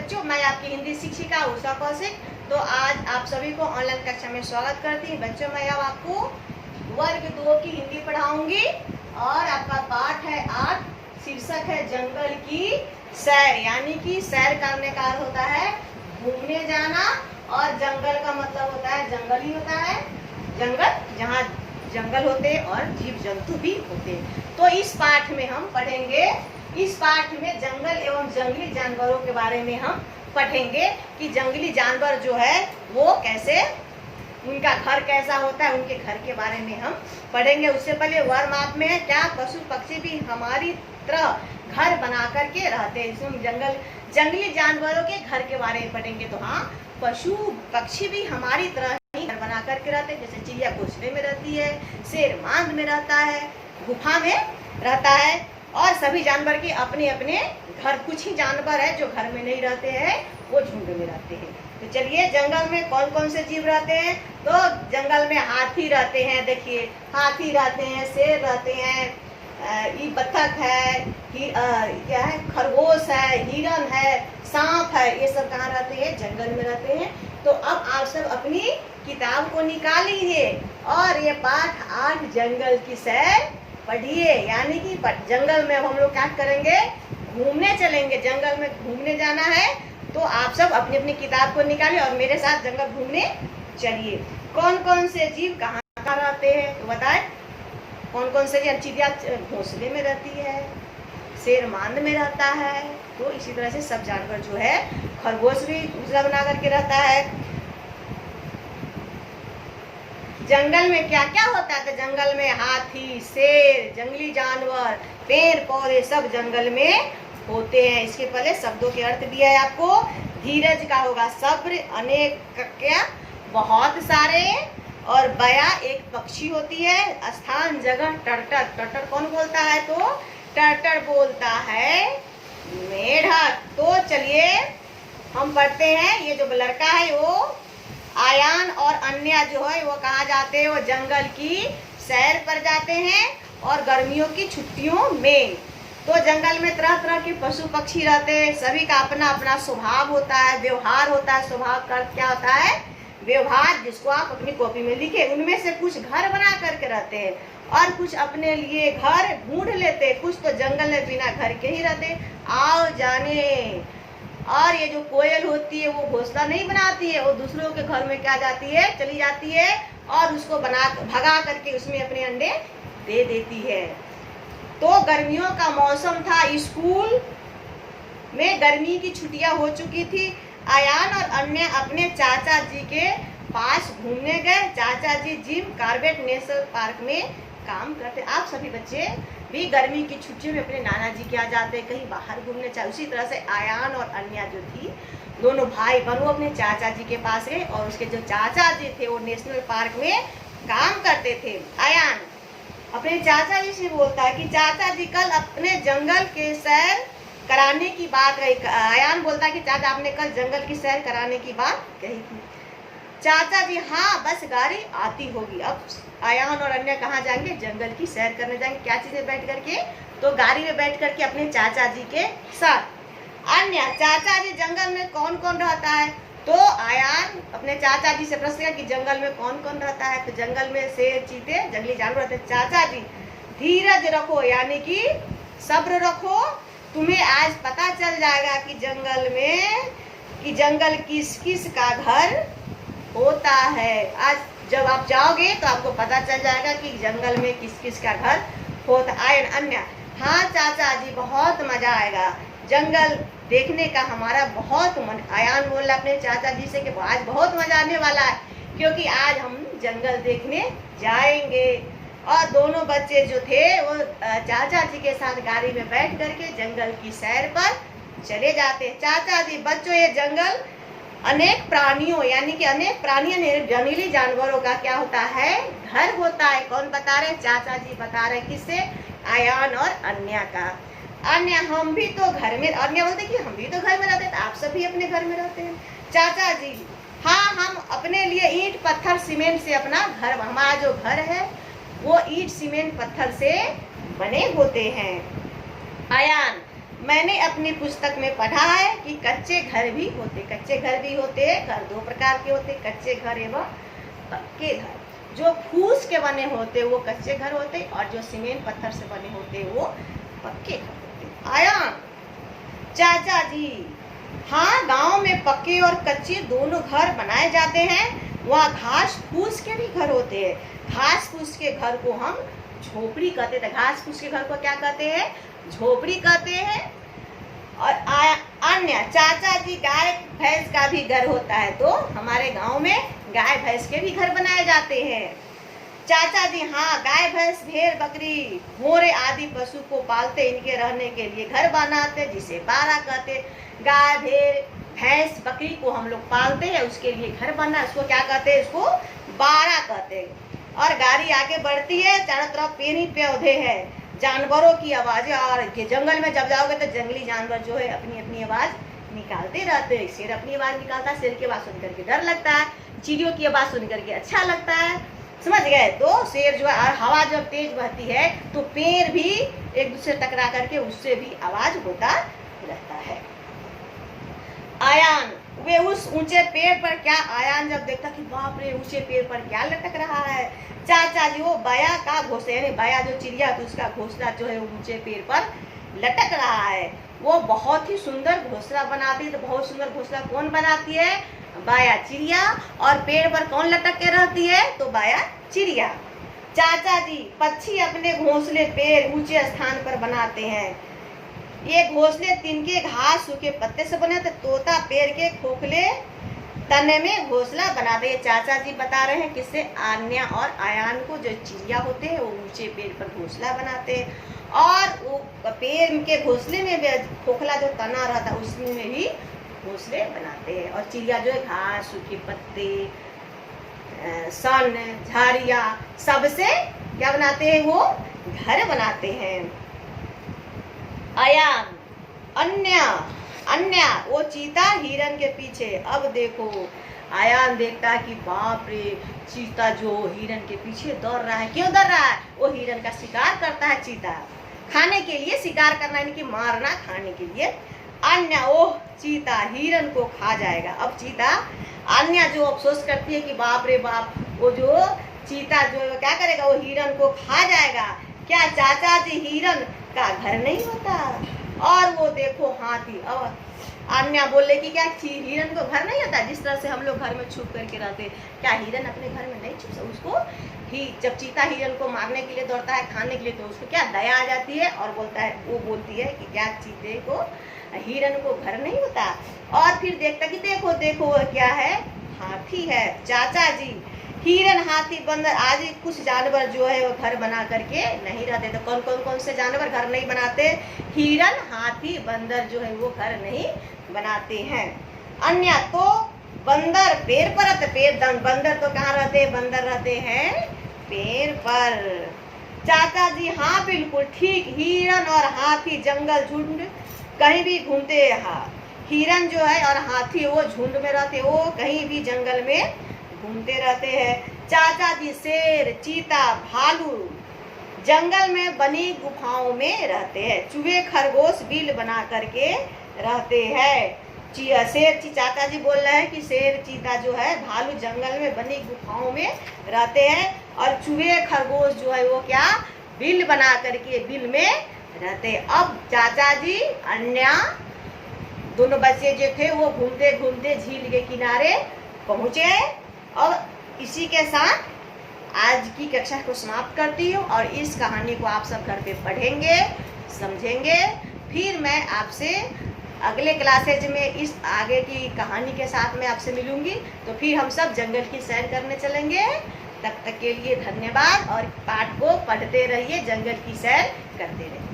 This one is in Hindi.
बच्चों, मैं आपकी हिंदी शिक्षिका उषा कौशिक। तो आज आप सभी को ऑनलाइन कक्षा में स्वागत करती हूँ। बच्चों, मैं अब आपको वर्ग 2 की हिंदी पढ़ाऊंगी और आपका पाठ है 8। शीर्षक है जंगल की सैर। यानी कि सैर करने का अर्थ होता है घूमने जाना, और जंगल का मतलब होता है जंगल ही होता है, जंगल जहाँ जंगल होते और जीव जंतु भी होते। तो इस पाठ में हम पढ़ेंगे, इस पाठ में जंगल एवं जंगली जानवरों के बारे में हम पढ़ेंगे कि जंगली जानवर जो है वो कैसे, उनका घर कैसा होता है, उनके घर के बारे में हम पढ़ेंगे। उससे पहले वर्म आप में है क्या, पशु पक्षी भी हमारी तरह घर बना करके रहते हैं। इसमें जंगली जानवरों के घर के बारे में पढ़ेंगे। तो हाँ, पशु पक्षी भी हमारी तरह ही घर बना करके रहते हैं। जैसे चिड़िया घोंसले में रहती है, शेर मांद में रहता है, गुफा में रहता है, और सभी जानवर के अपने अपने घर। कुछ ही जानवर है जो घर में नहीं रहते हैं, वो झुंड में रहते हैं। तो चलिए, जंगल में कौन कौन से जीव रहते हैं। तो जंगल में हाथी रहते हैं, देखिए हाथी रहते हैं, शेर रहते हैं, ये बत्तख है, क्या है, खरगोश है, हिरन है, सांप है। ये सब कहाँ रहते हैं, जंगल में रहते हैं। तो अब आप सब अपनी किताब को निकाल लीजिए और ये पाठ 8 जंगल की सैर पढ़िए। यानी कि जंगल में हम लोग क्या करेंगे, घूमने चलेंगे। जंगल में घूमने जाना है, तो आप सब अपनी अपनी किताब को निकालिए और मेरे साथ जंगल घूमने चलिए। कौन कौन से जीव कहाँ कहाँ रहते हैं तो बताए। कौन कौन से जीव, चिड़िया घोंसले में रहती है, शेर मांद में रहता है। तो इसी तरह से सब जानवर जो है, खरगोश भी घोंसला बना करके रहता है। जंगल में क्या क्या होता है, तो जंगल में हाथी, शेर, जंगली जानवर, पेड़ पौधे सब जंगल में होते हैं। इसके पहले शब्दों के अर्थ दिया है आपको। धीरज का होगा सब्र, अनेक क्या बहुत सारे, और बया एक पक्षी होती है, स्थान जगह टर्टल, टर्टल कौन बोलता है, तो टर्टल बोलता है मेढक। तो चलिए हम पढ़ते हैं। ये जो लड़का है वो आयान और अन्य जो है वो कहाँ जाते हैं, वो जंगल की सैर पर जाते हैं और गर्मियों की छुट्टियों में। तो जंगल में तरह तरह के पशु पक्षी रहते हैं, सभी का अपना अपना स्वभाव होता है, व्यवहार होता है। स्वभाव का अर्थ क्या होता है, व्यवहार, जिसको आप अपनी कॉपी में लिखे। उनमें से कुछ घर बना करके रहते हैं और कुछ अपने लिए घर ढूंढ लेते हैं। कुछ तो जंगल में बिना घर के ही रहते। आओ जाने। और ये जो कोयल होती है वो घोंसला नहीं बनाती है, वो दूसरों के घर में क्या जाती है, चली जाती है और उसको भगा करके उसमें अपने अंडे दे देती है। तो गर्मियों का मौसम था, स्कूल में गर्मी की छुट्टियां हो चुकी थी। आयान और अन्य अपने चाचा जी के पास घूमने गए। चाचा जी जिम कॉर्बेट नेशनल पार्क में काम करते। आप सभी बच्चे भी गर्मी की छुट्टियों में अपने नाना जी के यहाँ जाते, कहीं बाहर घूमने चाहे। उसी तरह से आयान और अन्य जो थी, दोनों भाई बहन, वो अपने चाचा जी के पास गए और उसके जो चाचा जी थे वो नेशनल पार्क में काम करते थे। आयान अपने चाचा जी से बोलता है कि चाचा जी कल अपने जंगल के सैर कराने की बात कही। आयान बोलता है कि चाचा आपने कल जंगल की सैर कराने की बात कही थी। चाचा जी हाँ, बस गाड़ी आती होगी। अब आयान और अन्य कहाँ जाएंगे, जंगल की सैर करने जाएंगे। क्या चीजें बैठ करके, तो गाड़ी में बैठ करके अपने चाचा जी के साथ। अन्य चाचा जी जंगल में कौन कौन रहता है, तो आयान अपने चाचा जी से प्रश्न किया कि जंगल में कौन कौन रहता है। तो जंगल में शेर, चीते, जंगली जानवर रहते। चाचा जी धीरज रखो, यानी कि सब्र रखो, तुम्हें आज पता चल जाएगा कि जंगल किस किस का घर होता है। आज जब आप जाओगे तो आपको पता चल जाएगा कि जंगल में किस किस का घर होता है। अन्य हाँ चाचा जी, बहुत मजा आएगा, जंगल देखने का हमारा बहुत मन। आयान बोल रहा अपने चाचा जी से कि आज बहुत मजा आने वाला है, क्योंकि आज हम जंगल देखने जाएंगे। और दोनों बच्चे जो थे वो चाचा जी के साथ गाड़ी में बैठ करके जंगल की सैर पर चले जाते। चाचा जी बच्चों, ये जंगल अनेक प्राणियों, यानी कि अनेक प्राणियों, जंगली जानवरों का क्या होता है, घर होता है। कौन बता रहे, चाचा जी बता रहे। किससे, आयान और अन्य का। अन्य हम भी तो घर में, अन्य बोलते कि हम भी तो घर में रहते, तो आप सभी अपने घर में रहते हैं। चाचा जी हाँ, हम अपने लिए ईंट पत्थर सीमेंट से अपना घर, हमारा जो घर है वो ईंट सीमेंट पत्थर से बने होते हैं। आयान मैंने अपनी पुस्तक में पढ़ा है कि कच्चे घर भी होते, कच्चे घर भी होते हैं। घर दो प्रकार के होते, कच्चे घर एवं पक्के घर। जो फूस के बने होते वो कच्चे घर होते और जो सीमेंट पत्थर से बने होते वो पक्के घर होते। आया चाचा जी, हाँ गांव में पक्के और कच्चे दोनों घर बनाए जाते हैं। वहाँ घास फूस के भी घर होते हैं। घास फूस के घर को हम झोपड़ी कहते थे। घास फूस के घर को क्या कहते हैं? झोपड़ी कहते हैं। और अन्य चाचा जी, गाय भैंस का भी घर होता है, तो हमारे गांव में गाय भैंस के भी घर बनाए जाते हैं। चाचा जी, हाँ गाय भैंस भेड़ बकरी घोड़े आदि पशु को पालते, इनके रहने के लिए घर बनाते जिसे बाड़ा कहते। गाय भेड़ भैंस बकरी को हम लोग पालते हैं, उसके लिए घर बना, इसको क्या कहते हैं? इसको बाड़ा कहते हैं। और गाड़ी आगे बढ़ती है, चारों तरफ पेड़ ही पौधे हैं, जानवरों की आवाजें। और जंगल में जब जाओगे तो जंगली जानवर जो है अपनी अपनी आवाज निकालते रहते हैं। शेर अपनी आवाज निकालता है, शेर की आवाज सुन करके डर लगता है, चिड़ियों की आवाज सुन करके अच्छा लगता है, समझ गए? तो शेर जो है, हवा जब तेज बहती है तो पेड़ भी एक दूसरे टकरा करके उससे भी आवाज होता रहता है। आयान, वे उस ऊंचे पेड़ पर क्या, आयान जब देखता कि बाप रे ऊंचे पेड़ पर क्या लटक रहा है। चाचा जी, वो बाया का घोंसला, यानी बाया जो चिड़िया थी उसका घोंसला जो है ऊंचे पेड़ पर लटक रहा है। वो बहुत ही सुंदर घोंसला बनाती है। तो बहुत सुंदर घोंसला कौन बनाती है? बाया चिड़िया। और पेड़ पर कौन लटक के रहती है? तो बाया चिड़िया। चाचा जी, पक्षी अपने घोंसले पेड़ ऊंचे स्थान पर बनाते हैं। ये घोंसले तिनके घास सूखे पत्ते से बने थे। तोता पेड़ के खोखले तने में घोंसला बनाते हैं। चाचा जी बता रहे हैं किससे? आन्या और आयान को। जो चिड़िया होते हैं वो ऊंचे पेड़ पर घोंसला बनाते हैं और वो पेड़ के घोंसले में भी खोखला जो तना रहता है उसमें भी घोंसले बनाते हैं। और चिड़िया जो है घास सूखे पत्ते सन झाड़िया सबसे क्या बनाते हैं? वो घर बनाते हैं। आयान, अन्य वो चीता हिरन के पीछे। अब देखो आयान देखता है कि बाप रे चीता जो हिरन के पीछे दौड़ रहा है। क्यों दौड़ रहा है? वो हिरन का शिकार करता है। चीता खाने के लिए शिकार करना, यानी कि मारना, खाने के लिए। अन्य, वो चीता हिरन को खा जाएगा। अब चीता अन्य जो अफसोस करती है कि बाप रे बाप, वो जो चीता जो क्या करेगा? वो हिरन को खा जाएगा। क्या चाचा जी हिरन का घर नहीं होता? और वो देखो हाथी। अब अन्य बोले कि क्या हिरन को घर नहीं होता? जिस तरह से हम लोग घर में छुप करके रहते, क्या हिरन अपने घर में नहीं छुप सकता? उसको ही जब चीता हिरन को मारने के लिए दौड़ता है, खाने के लिए, तो उसको क्या दया आ जाती है और बोलता है, वो बोलती है कि क्या चीते को हिरन को घर नहीं होता? और फिर देखता कि देखो देखो क्या है? हाथी है। चाचा जी, हिरन हाथी बंदर आदि कुछ जानवर जो है वो घर बना करके नहीं रहते। तो कौन से जानवर घर नहीं बनाते? हिरन हाथी बंदर जो है वो घर नहीं बनाते हैं। अन्य तो बंदर पेड़ पर रहते। बंदर तो कहाँ रहते हैं? बंदर रहते हैं पेड़ पर। चाचा जी, हाँ बिल्कुल ठीक, हिरन और हाथी जंगल झुंड कहीं भी घूमते हैं। हिरन जो है और हाथी वो झुंड में रहते, वो कहीं भी जंगल में घूमते रहते हैं। चाचा जी, शेर चीता भालू जंगल में बनी गुफाओं में रहते हैं। चूहे खरगोश बिल बना करके रहते हैं। शेर चाचा जी बोल रहे हैं कि शेर चीता जो है भालू जंगल में बनी गुफाओं में रहते हैं। और चूहे खरगोश जो है वो क्या? बिल बना करके बिल में रहते हैं। अब चाचा जी अन्या दोनों बच्चे जो थे वो घूमते घूमते झील के किनारे पहुंचे। और इसी के साथ आज की कक्षा को समाप्त करती हूँ और इस कहानी को आप सब घर पे पढ़ेंगे, समझेंगे। फिर मैं आपसे अगले क्लासेज में इस आगे की कहानी के साथ में आपसे मिलूंगी। तो फिर हम सब जंगल की सैर करने चलेंगे। तब तक के लिए धन्यवाद और पाठ को पढ़ते रहिए, जंगल की सैर करते रहिए।